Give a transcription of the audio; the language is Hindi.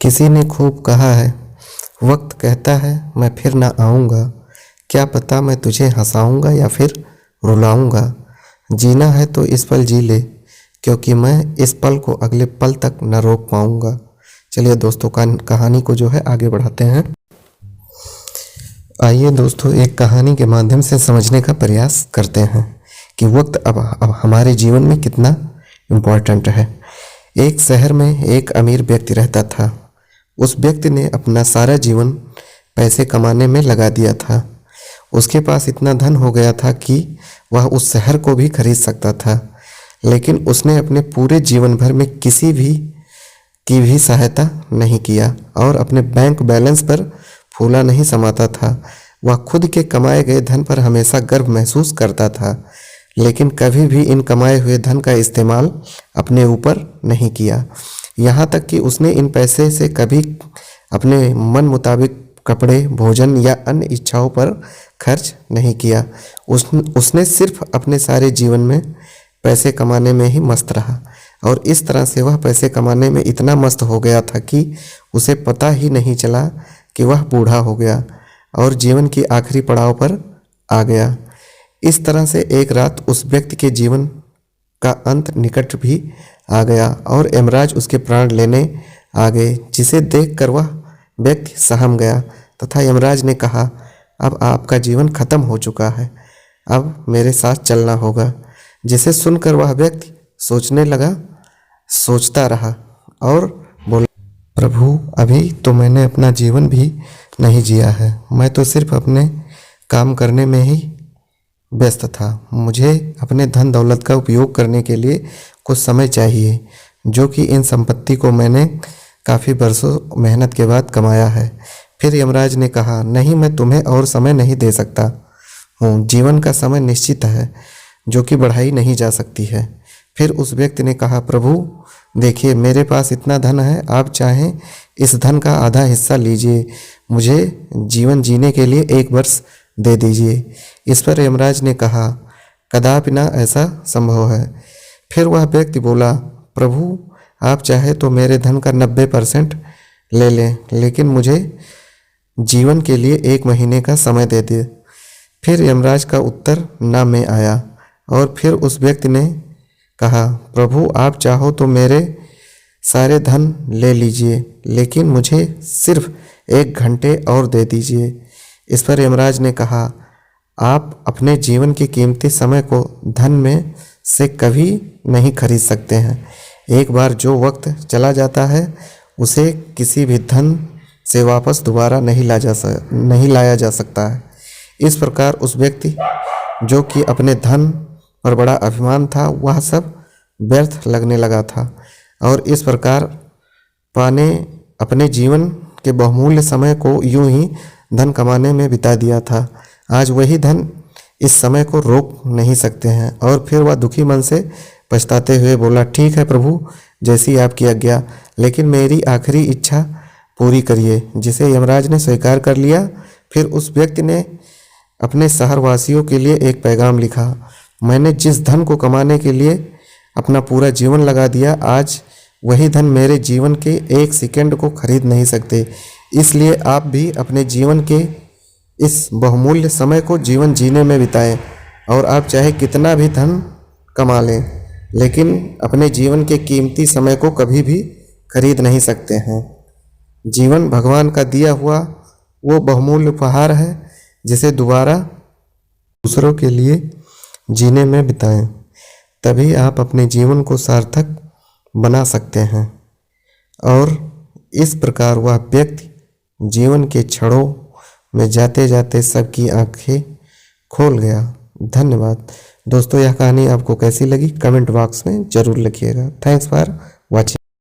किसी ने खूब कहा है, वक्त कहता है मैं फिर ना आऊँगा। क्या पता मैं तुझे हंसाऊँगा या फिर रुलाऊँगा। जीना है तो इस पल जी ले, क्योंकि मैं इस पल को अगले पल तक न रोक पाऊँगा। चलिए दोस्तों, कहानी को जो है आगे बढ़ाते हैं। आइए दोस्तों, एक कहानी के माध्यम से समझने का प्रयास करते हैं कि वक्त अब हमारे जीवन में कितना इम्पोर्टेंट है। एक शहर में एक अमीर व्यक्ति रहता था। उस व्यक्ति ने अपना सारा जीवन पैसे कमाने में लगा दिया था। उसके पास इतना धन हो गया था कि वह उस शहर को भी खरीद सकता था, लेकिन उसने अपने पूरे जीवन भर में किसी की भी सहायता नहीं किया और अपने बैंक बैलेंस पर फूला नहीं समाता था। वह खुद के कमाए गए धन पर हमेशा गर्व महसूस करता था, लेकिन कभी भी इन कमाए हुए धन का इस्तेमाल अपने ऊपर नहीं किया। यहाँ तक कि उसने इन पैसे से कभी अपने मन मुताबिक कपड़े, भोजन या अन्य इच्छाओं पर खर्च नहीं किया। उसने सिर्फ अपने सारे जीवन में पैसे कमाने में ही मस्त रहा और इस तरह से वह पैसे कमाने में इतना मस्त हो गया था कि उसे पता ही नहीं चला कि वह बूढ़ा हो गया और जीवन की आखिरी पड़ाव पर आ गया। इस तरह से एक रात उस व्यक्ति के जीवन का अंत निकट भी आ गया और यमराज उसके प्राण लेने आ गए, जिसे देखकर वह व्यक्ति सहम गया तथा यमराज ने कहा, अब आपका जीवन खत्म हो चुका है, अब मेरे साथ चलना होगा। जिसे सुनकर वह व्यक्ति सोचता रहा और बोला, प्रभु, अभी तो मैंने अपना जीवन भी नहीं जिया है। मैं तो सिर्फ अपने काम करने में ही व्यस्त था। मुझे अपने धन दौलत का उपयोग करने के लिए कुछ समय चाहिए, जो कि इन संपत्ति को मैंने काफ़ी बरसों मेहनत के बाद कमाया है। फिर यमराज ने कहा, नहीं, मैं तुम्हें और समय नहीं दे सकता हूँ। जीवन का समय निश्चित है, जो कि बढ़ाई नहीं जा सकती है। फिर उस व्यक्ति ने कहा, प्रभु देखिए, मेरे पास इतना धन है, आप चाहें इस धन का आधा हिस्सा लीजिए, मुझे जीवन जीने के लिए 1 वर्ष दे दीजिए। इस पर यमराज ने कहा, कदापि ना ऐसा संभव है। फिर वह व्यक्ति बोला, प्रभु, आप चाहे तो मेरे धन का 90% ले लें, लेकिन मुझे जीवन के लिए 1 महीने का समय दे दे। फिर यमराज का उत्तर ना में आया और फिर उस व्यक्ति ने कहा, प्रभु, आप चाहो तो मेरे सारे धन ले लीजिए, लेकिन मुझे सिर्फ 1 घंटे और दे दीजिए। इस पर यमराज ने कहा, आप अपने जीवन के कीमती समय को धन में से कभी नहीं खरीद सकते हैं। एक बार जो वक्त चला जाता है, उसे किसी भी धन से वापस दोबारा नहीं लाया जा सकता है। इस प्रकार उस व्यक्ति, जो कि अपने धन पर बड़ा अभिमान था, वह सब व्यर्थ लगने लगा था और इस प्रकार पाने अपने जीवन के बहुमूल्य समय को यूं ही धन कमाने में बिता दिया था। आज वही धन इस समय को रोक नहीं सकते हैं। और फिर वह दुखी मन से पछताते हुए बोला, ठीक है प्रभु, जैसी आपकी आज्ञा, लेकिन मेरी आखिरी इच्छा पूरी करिए। जिसे यमराज ने स्वीकार कर लिया। फिर उस व्यक्ति ने अपने शहरवासियों के लिए एक पैगाम लिखा, मैंने जिस धन को कमाने के लिए अपना पूरा जीवन लगा दिया, आज वही धन मेरे जीवन के 1 सेकंड को खरीद नहीं सकते। इसलिए आप भी अपने जीवन के इस बहुमूल्य समय को जीवन जीने में बिताएं और आप चाहे कितना भी धन कमा लें, लेकिन अपने जीवन के कीमती समय को कभी भी खरीद नहीं सकते हैं। जीवन भगवान का दिया हुआ वो बहुमूल्य उपहार है, जिसे दोबारा दूसरों के लिए जीने में बिताएं, तभी आप अपने जीवन को सार्थक बना सकते हैं। और इस प्रकार वह व्यक्ति जीवन के क्षणों में जाते जाते सबकी आंखें खोल गया। धन्यवाद दोस्तों, यह कहानी आपको कैसी लगी कमेंट बॉक्स में ज़रूर लिखिएगा। Thanks for watching.